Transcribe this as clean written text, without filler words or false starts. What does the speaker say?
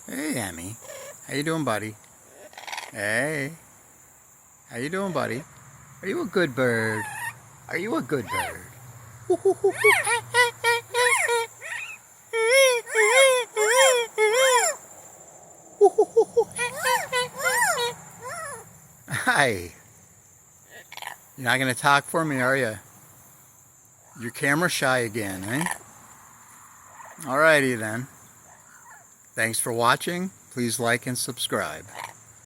Hey, Emmy. How you doing, buddy? Hey. How you doing, buddy? Are you a good bird? Are you a good bird? Hi. You're not going to talk for me, are you? You're camera shy again, eh? Alrighty then. Thanks for watching. Please like and subscribe.